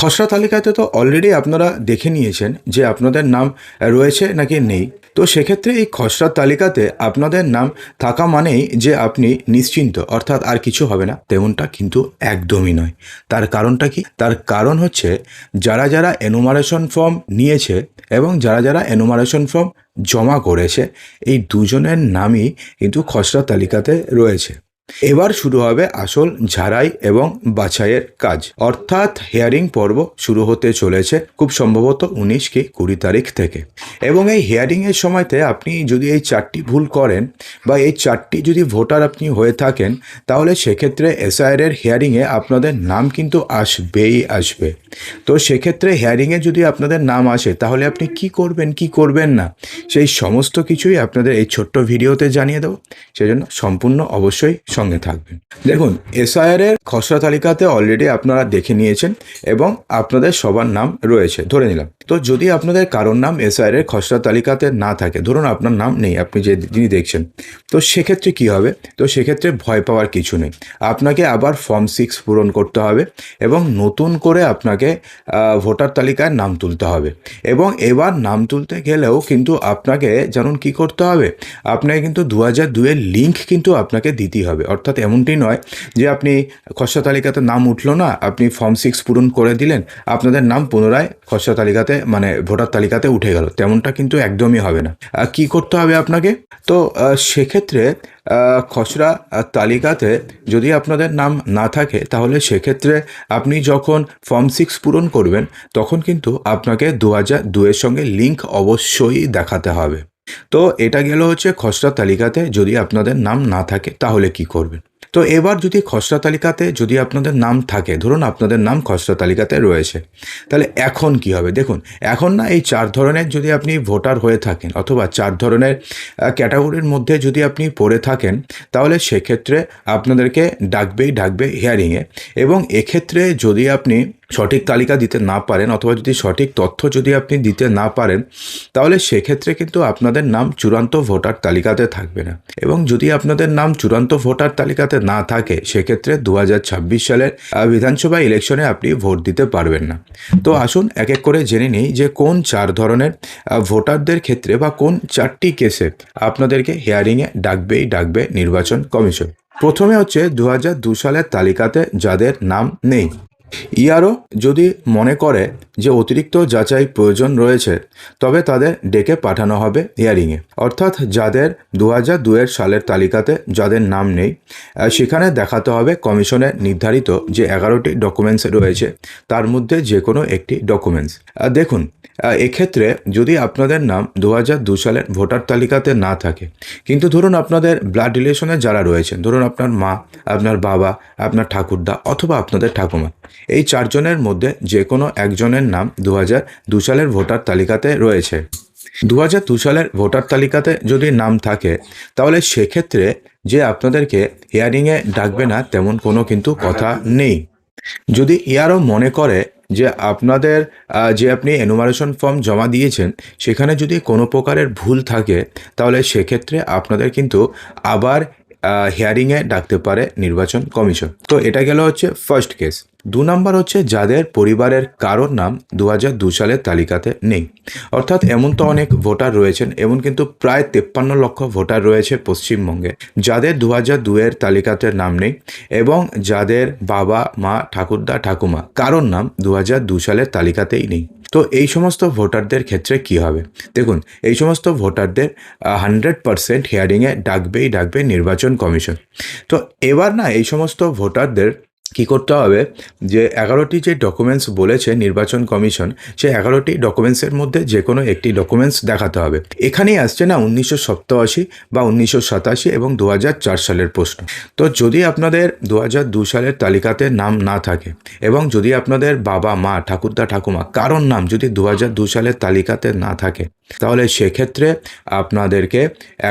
খসড়া তালিকাতে তো অলরেডি আপনারা দেখে নিয়েছেন যে আপনাদের নাম রয়েছে নাকি নেই। তো সেক্ষেত্রে এই খসড়া তালিকাতে আপনাদের নাম থাকা মানেই যে আপনি নিশ্চিন্ত, অর্থাৎ আর কিছু হবে না, তেমনটা কিন্তু একদমই নয়। তার কারণটা কি? তার কারণ হচ্ছে যারা যারা এনুমারেশন ফর্ম নিয়েছে এবং যারা যারা এনুমারেশন ফর্ম জমা করেছে, এই দুজনের নামই কিন্তু খসড়া তালিকাতে রয়েছে। এবার শুরু হবে আসল ঝাড়াই এবং বাছাইয়ের কাজ, অর্থাৎ হিয়ারিং পর্ব শুরু হতে চলেছে খুব সম্ভবত 19 কি 20 তারিখ থেকে। এবং এই হিয়ারিংয়ের সময়তে আপনি যদি এই 4টি ভুল করেন বা এই 4টি যদি ভোটার আপনি হয়ে থাকেন, তাহলে সেক্ষেত্রে এসআইআর হিয়ারিংয়ে আপনাদের নাম কিন্তু আসবেই আসবে। তো সেক্ষেত্রে হিয়ারিংয়ে যদি আপনাদের নাম আসে, তাহলে আপনি কি করবেন কি করবেন না, সেই সমস্ত কিছুই আপনাদের এই ছোট্ট ভিডিওতে জানিয়ে দেবো। সেজন্য সম্পূর্ণ অবশ্যই সঙ্গে থাকবেন। দেখুন, এসআইআর খসড়া তালিকাতে অলরেডি আপনারা দেখে নিয়েছেন এবং আপনাদের সবার নাম রয়েছে ধরে নিলাম। তো যদি আপনাদের কারোর নাম এসআইআর খসড়া তালিকাতে না থাকে, ধরুন আপনার নাম নেই, আপনি যে যিনি দেখছেন, তো সেক্ষেত্রে কি হবে? তো সেক্ষেত্রে ভয় পাওয়ার কিছু নেই। আপনাকে আবার ফর্ম 6 পূরণ করতে হবে এবং নতুন করে আপনাকে ভোটার তালিকায় নাম তুলতে হবে। এবং এবার নাম তুলতে গেলেও কিন্তু আপনাকে জানুন কি করতে হবে, আপনাকে কিন্তু 2002-এর লিঙ্ক কিন্তু আপনাকে দিতেই হবে। অর্থাৎ এমনটি নয় যে আপনি খসড়া তালিকাতে নাম উঠলো না, আপনি ফর্ম 6 পূরণ করে দিলেন, আপনাদের নাম পুনরায় খসড়া তালিকাতে মানে ভোটার তালিকাতে উঠে গেল, তেমনটা কিন্তু একদমই হবে না। কি করতে হবে আপনাকে? তো সেক্ষেত্রে খসড়া তালিকাতে যদি আপনাদের নাম না থাকে, তাহলে সেক্ষেত্রে আপনি যখন ফর্ম 6 পূরণ করবেন, তখন কিন্তু আপনাকে 2002-এর সঙ্গে লিঙ্ক অবশ্যই দেখাতে হবে। তো এটা গেল হচ্ছে খসড়া তালিকাতে যদি আপনাদের নাম না থাকে তাহলে কি করবেন। তো এবার যদি খসড়া তালিকাতে যদি আপনাদের নাম থাকে, ধরুন আপনাদের নাম খসড়া তালিকাতে রয়েছে, তাহলে এখন কি হবে? দেখুন, এখন না এই 4 ধরনের যদি আপনি ভোটার হয়ে থাকেন অথবা 4 ধরনের ক্যাটাগরির মধ্যে যদি আপনি পড়ে থাকেন, তাহলে সেক্ষেত্রে আপনাদেরকে ডাকবে হিয়ারিংয়ে। এবং এক্ষেত্রে যদি আপনি সঠিক তালিকা দিতে না পারেন অথবা যদি সঠিক তথ্য যদি আপনি দিতে না পারেন, তাহলে সেক্ষেত্রে কিন্তু আপনাদের নাম চূড়ান্ত ভোটার তালিকাতে থাকবে না। এবং যদি আপনাদের নাম চূড়ান্ত ভোটার তালিকাতে না থাকে, সেক্ষেত্রে 2026 সালের বিধানসভা ইলেকশনে আপনি ভোট দিতে পারবেন না। তো আসুন এক এক করে জেনে নিই যে কোন 4 ধরনের ভোটারদের ক্ষেত্রে বা কোন 4টি কেসে আপনাদেরকে হিয়ারিংয়ে ডাকবে নির্বাচন কমিশন। প্রথমে হচ্ছে 2002 সালের তালিকাতে যাদের নাম নেই। ইয়ারও যদি মনে করে যে অতিরিক্ত যাচাই প্রয়োজন রয়েছে, তবে তাদের ডেকে পাঠানো হবে হিয়ারিংয়ে। অর্থাৎ যাদের 2002 সালের তালিকাতে যাদের নাম নেই, সেখানে দেখাতে হবে কমিশনের নির্ধারিত যে 11টি ডকুমেন্টস রয়েছে, তার মধ্যে যে কোনো একটি ডকুমেন্টস। দেখুন, এক্ষেত্রে যদি আপনাদের নাম 2002 সালের ভোটার তালিকাতে না থাকে, কিন্তু ধরুন আপনাদের ব্লাড রিলেশনে যারা রয়েছেন, ধরুন আপনার মা, আপনার বাবা, আপনার ঠাকুরদা অথবা আপনাদের ঠাকুমা, এই 4 জনের মধ্যে যে কোনো একজনের নাম 2002 সালের ভোটার তালিকাতে রয়েছে। 2002 সালের ভোটার তালিকাতে যদি নাম থাকে, তাহলে সেক্ষেত্রে যে আপনাদেরকে হিয়ারিংয়ে ডাকবে না তেমন কোনো কিন্তু কথা নেই। যদি ইয়ারও মনে করে যে আপনাদের যে আপনি এনুমারেশন ফর্ম জমা দিয়েছেন, সেখানে যদি কোনো প্রকারের ভুল থাকে, তাহলে সেক্ষেত্রে আপনাদের কিন্তু আবার হিয়ারিংয়ে ডাকতে পারে নির্বাচন কমিশন। তো এটা গেল হচ্ছে ফার্স্ট কেস। 2 নম্বর হচ্ছে যাদের পরিবারের কারোর নাম 2002 সালের তালিকাতে নেই। অর্থাৎ এমন তো অনেক ভোটার রয়েছেন, এমন কিন্তু প্রায় 53 লক্ষ ভোটার রয়েছে পশ্চিমবঙ্গে, যাদের 2002-এর তালিকাতে নাম নেই এবং যাদের বাবা, মা, ঠাকুরদা, ঠাকুমা কারোর নাম 2002 সালের তালিকাতেই নেই। তো এই সমস্ত ভোটারদের ক্ষেত্রে কি হবে? দেখুন, এই সমস্ত ভোটারদের 100% হিয়ারিংয়ে ডাকবে নির্বাচন কমিশন। তো এবার না এই সমস্ত ভোটারদের কি করতে হবে, যে 11টি যে ডকুমেন্টস বলেছে নির্বাচন কমিশন, সেই 11টি ডকুমেন্টসের মধ্যে যে কোনো একটি ডকুমেন্টস দেখাতে হবে। এখানেই আসছে না 1987 বা 1987 এবং 2004 সালের প্রশ্ন। তো যদি আপনাদের 2002 সালের তালিকাতে নাম না থাকে এবং যদি আপনাদের বাবা, মা, ঠাকুরদা, ঠাকুমা কারোর নাম যদি 2002 সালের তালিকাতে না থাকে, তাহলে সেক্ষেত্রে আপনাদেরকে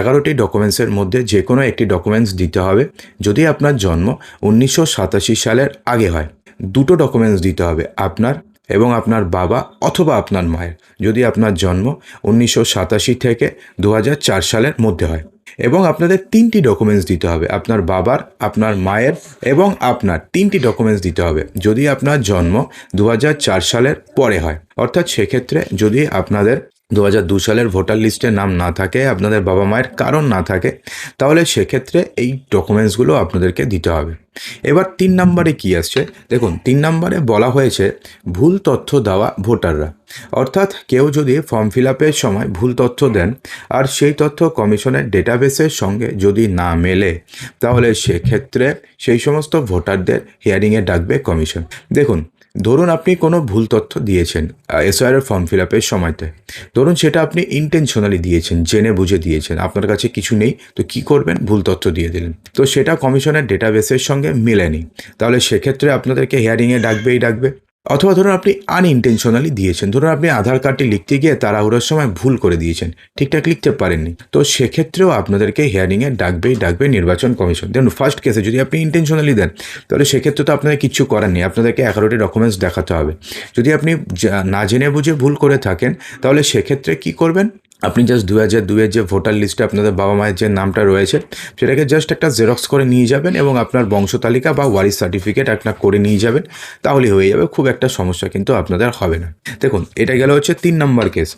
11টি ডকুমেন্টসের মধ্যে যে কোনো একটি ডকুমেন্টস দিতে হবে। যদি আপনার জন্ম 1987 সালের আগে হয়, 2টো ডকুমেন্টস দিতে হবে, আপনার এবং আপনার বাবা অথবা আপনার মায়ের, যদি আপনার জন্ম 1987 থেকে 2004 সালের মধ্যে হয়। এবং আপনাদের 3টি ডকুমেন্টস দিতে হবে, আপনার বাবার, আপনার মায়ের এবং আপনার 3টি ডকুমেন্টস দিতে হবে যদি আপনার জন্ম 2004 সালের পরে হয়। অর্থাৎ সেক্ষেত্রে যদি আপনাদের 2002 সালের ভোটার লিস্টে নাম না থাকে, আপনাদের বাবা মায়ের কারণ না থাকে, তাহলে সেক্ষেত্রে এই ডকুমেন্টসগুলো আপনাদেরকে দিতে হবে। এবার 3 নম্বরে কী আসছে দেখুন, 3 নম্বরে বলা হয়েছে ভুল তথ্য দেওয়া ভোটাররা। অর্থাৎ কেউ যদি ফর্ম ফিল আপের সময় ভুল তথ্য দেন আর সেই তথ্য কমিশনের ডেটাবেসের সঙ্গে যদি না মেলে, তাহলে সেক্ষেত্রে সেই সমস্ত ভোটারদের হিয়ারিংয়ে ডাকবে কমিশন। দেখুন, ধরুন আপনি কোনো ভুল তথ্য দিয়েছেন এসআইআর ফর্ম ফিল আপের সময়তে, ধরুন সেটা আপনি ইন্টেনশনালি দিয়েছেন, জেনে বুঝে দিয়েছেন, আপনার কাছে কিছু নেই, তো কী করবেন, ভুল তথ্য দিয়ে দিলেন, তো সেটা কমিশনের ডেটাবেসের সঙ্গে মেলেনি, তাহলে সেক্ষেত্রে আপনাদেরকে হিয়ারিংয়ে ডাকবে। অথবা ধরুন আপনি আনইনটেনশনালি দিয়েছেন, ধরুন আপনি আধার কার্ডটি লিখতে গিয়ে তাড়াহুড়োর সময় ভুল করে দিয়েছেন, ঠিকঠাক লিখতে পারেননি, তো সেক্ষেত্রেও আপনাদেরকে হিয়ারিংয়ে ডাকবে নির্বাচন কমিশন। দেখুন, ফার্স্ট কেসে যদি আপনি ইন্টেনশনালি দেন, তাহলে সেক্ষেত্রে তো আপনাদের কিচ্ছু করার নেই, আপনাদেরকে 11টি ডকুমেন্টস দেখাতে হবে। যদি আপনি না জেনে বুঝে ভুল করে থাকেন, তাহলে সেক্ষেত্রে কী করবেন, আপনি জাস্ট 2002-এর যে ভোটার লিস্টে আপনাদের বাবা মায়ের যে নামটা রয়েছে, সেটাকে জাস্ট একটা জেরক্স করে নিয়ে যাবেন এবং আপনার বংশ তালিকা বা ওয়ারিশ সার্টিফিকেট একটা করে নিয়ে যাবেন, তাহলে হয়ে যাবে, খুব একটা সমস্যা কিন্তু আপনাদের হবে না। দেখুন, এটা গেল হচ্ছে 3 নম্বর কেস।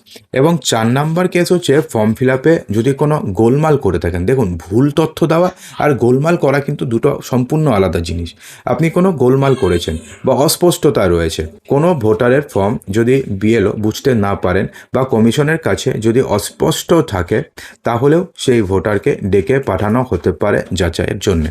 এবং 4 নম্বর কেস হচ্ছে ফর্ম ফিল আপে যদি কোনো গোলমাল করে থাকেন। দেখুন, ভুল তথ্য দেওয়া আর গোলমাল করা কিন্তু দুটো সম্পূর্ণ আলাদা জিনিস। আপনি কোনো গোলমাল করেছেন বা অস্পষ্টতা রয়েছে, কোনো ভোটারের ফর্ম যদি বিএলও বুঝতে না পারেন বা কমিশনের কাছে যদি অস্পষ্ট থাকে, তাহলেও সেই ভোটারকে ডেকে পাঠানো হতে পারে যাচাইয়ের জন্য।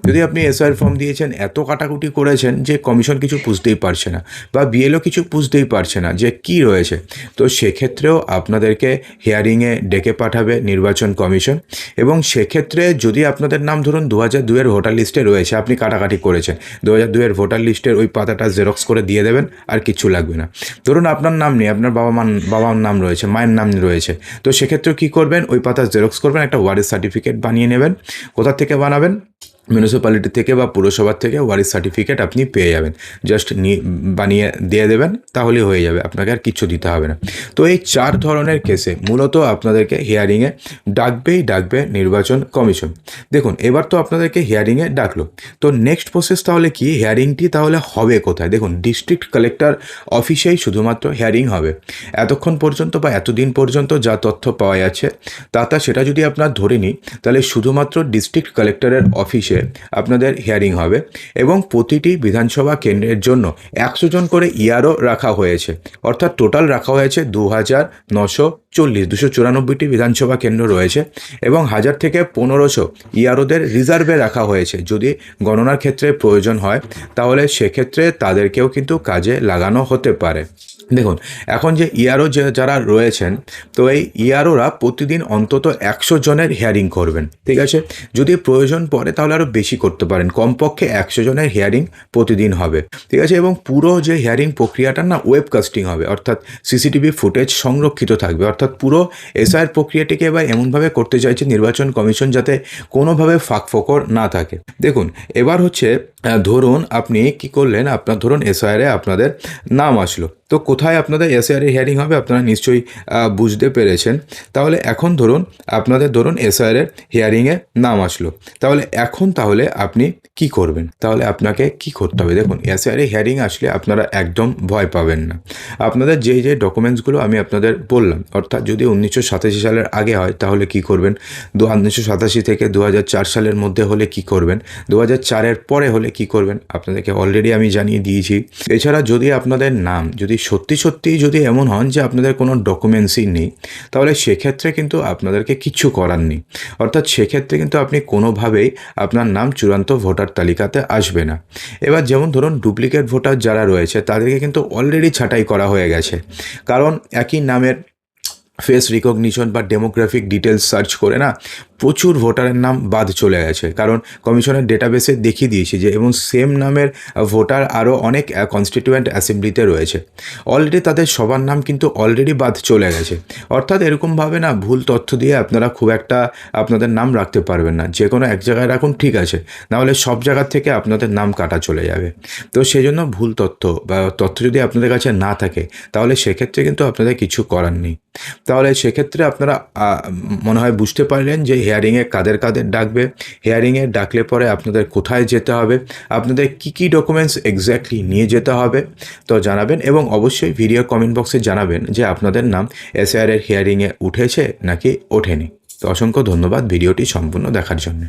যদি আপনি এসআইআর ফর্ম দিয়েছেন, এত কাটাকুটি করেছেন যে কমিশন কিছু বুঝতেই পারছে না বা বিএলও কিছু বুঝতেই পারছে না যে কি রয়েছে, তো সেক্ষেত্রেও আপনাদেরকে হিয়ারিংয়ে ডেকে পাঠাবে নির্বাচন কমিশন। এবং সেক্ষেত্রে যদি আপনাদের নাম ধরুন 2002-এর ভোটার লিস্টে রয়েছে, আপনি কাটাকাটি করেছেন, 2002-এর ভোটার লিস্টের ওই পাতাটা জেরক্স করে দিয়ে দেবেন, আর কিচ্ছু লাগবে না। ধরুন আপনার নাম নেই, আপনার বাবার নাম রয়েছে, মায়ের নাম রয়েছে, তো সেক্ষেত্রে কী করবেন, ওই পাতা জেরক্স করবেন, একটা ওয়ারিশ সার্টিফিকেট বানিয়ে নেবেন। কোথা থেকে বানাবেন, মিউনিসিপ্যালিটি থেকে বা পুরসভার থেকে ওয়ারিশ সার্টিফিকেট আপনি পেয়ে যাবেন, জাস্ট বানিয়ে দিয়ে দেবেন, তাহলে হয়ে যাবে, আপনাকে আর কিচ্ছু দিতে হবে না। তো এই 4 ধরনের কেসে মূলত আপনাদেরকে হিয়ারিংয়ে ডাকবে নির্বাচন কমিশন। দেখুন, এবার তো আপনাদেরকে হিয়ারিংয়ে ডাকলো, তো নেক্সট প্রসেস তাহলে কি, হিয়ারিংটি তাহলে হবে কোথায়? দেখুন, ডিস্ট্রিক্ট কালেক্টর অফিসেই শুধুমাত্র হিয়ারিং হবে। এতক্ষণ পর্যন্ত বা এতদিন পর্যন্ত যা তথ্য পাওয়া যাচ্ছে, সেটা যদি আপনার ধরে নিই, তাহলে শুধুমাত্র ডিস্ট্রিক্ট কালেক্টরের অফিসে আপনাদের হিয়ারিং হবে। এবং প্রতিটি বিধানসভা কেন্দ্রের জন্য 100 জন করে ইয়ারও রাখা হয়েছে, অর্থাৎ টোটাল রাখা হয়েছে 2,940 বিধানসভা কেন্দ্র রয়েছে, এবং 1000 থেকে 1500 ইয়ারোদের রিজার্ভে রাখা হয়েছে। যদি গণনার ক্ষেত্রে প্রয়োজন হয়, তাহলে সেক্ষেত্রে তাদেরকেও কিন্তু কাজে লাগানো হতে পারে। দেখুন, এখন যে ইয়ারও যারা রয়েছেন, তো এই ইয়ারোরা প্রতিদিন অন্তত 100 জনের হিয়ারিং করবেন, ঠিক আছে? যদি প্রয়োজন পড়ে তাহলে আরও বেশি করতে পারেন, কমপক্ষে 100 জনের হিয়ারিং প্রতিদিন হবে, ঠিক আছে? এবং পুরো যে হিয়ারিং প্রক্রিয়াটা না ওয়েবকাস্টিং হবে, অর্থাৎ সিসিটিভি ফুটেজ সংরক্ষিত থাকবে। অর্থাৎ পুরো এসআইআর প্রক্রিয়াটিকে এবার এমনভাবে করতে চাইছে নির্বাচন কমিশন যাতে কোনোভাবে ফাঁকফোকর না থাকে। দেখুন, এবার হচ্ছে ধরুন আপনি কি করলেন, আপনার ধরুন এসআইআরে আপনাদের নাম আসলো, তো কোথায় আপনাদের এসআইআর হিয়ারিং হবে আপনারা নিশ্চয়ই বুঝতে পেরেছেন। তাহলে এখন ধরুন আপনাদের এসআইআর হিয়ারিংয়ে নাম আসলো, তাহলে আপনি কি করবেন? তাহলে আপনাকে কি করতে হবে? দেখুন, এসআইআর হিয়ারিং আসলে আপনারা একদম ভয় পাবেন না। আপনাদের যে ডকুমেন্টসগুলো আমি আপনাদের বললাম, অর্থাৎ যদি 1987 সালের আগে হয় তাহলে কি করবেন, 1987 থেকে 2004 সালের মধ্যে হলে কি করবেন, 2004-এর পরে হলে কি করবেন, আপনাদেরকে অলরেডি আমি জানিয়ে দিয়েছি। এছাড়া যদি আপনাদের নাম যদি সত্যি যদি এমন হন যে আপনাদের কোনো ডকুমেন্টসই নেই, তাহলে সেক্ষেত্রে কিন্তু আপনাদেরকে কিচ্ছু করার নেই। অর্থাৎ সেক্ষেত্রে কিন্তু আপনি কোনোভাবেই আপনার নাম চূড়ান্ত ভোটার তালিকাতে আসবে না। এবার যেমন ধরুন ডুপ্লিকেট ভোটার যারা রয়েছে, তাদেরকে কিন্তু অলরেডি ছাঁটাই করা হয়ে গেছে, কারণ একই নামের ফেস রিকগনিশন বা ডেমোগ্রাফিক ডিটেলস সার্চ করে না প্রচুর ভোটারের নাম বাদ চলে গেছে, কারণ কমিশনের ডেটাবেসে দেখিয়ে দিয়েছে যে এবং সেম নামের ভোটার আরও অনেক কনস্টিটিউয়েন্ট অ্যাসেম্বলিতে রয়েছে। অলরেডি তাদের সবার নাম কিন্তু অলরেডি বাদ চলে গেছে। অর্থাৎ এরকমভাবে না ভুল তথ্য দিয়ে আপনারা খুব একটা আপনাদের নাম রাখতে পারবেন না। যে কোনো এক জায়গায় রাখুন, ঠিক আছে, নাহলে সব জায়গার থেকে আপনাদের নাম কাটা চলে যাবে। তো সেই জন্য ভুল তথ্য বা তথ্য যদি আপনাদের কাছে না থাকে তাহলে সেক্ষেত্রে কিন্তু আপনাদের কিছু করার নেই। তাহলে সেক্ষেত্রে আপনারা মনে হয় বুঝতে পারলেন যে হিয়ারিংয়ে কাদের কাদের ডাকবে, হিয়ারিংয়ে ডাকলে পরে আপনাদের কোথায় যেতে হবে, আপনাদের কী কী ডকুমেন্টস এক্স্যাক্টলি নিয়ে যেতে হবে তো জানাবেন, এবং অবশ্যই ভিডিও কমেন্ট বক্সে জানাবেন যে আপনাদের নাম এসআইআর এর হিয়ারিংয়ে উঠেছে নাকি ওঠেনি। তো অসংখ্য ধন্যবাদ ভিডিওটি সম্পূর্ণ দেখার জন্য।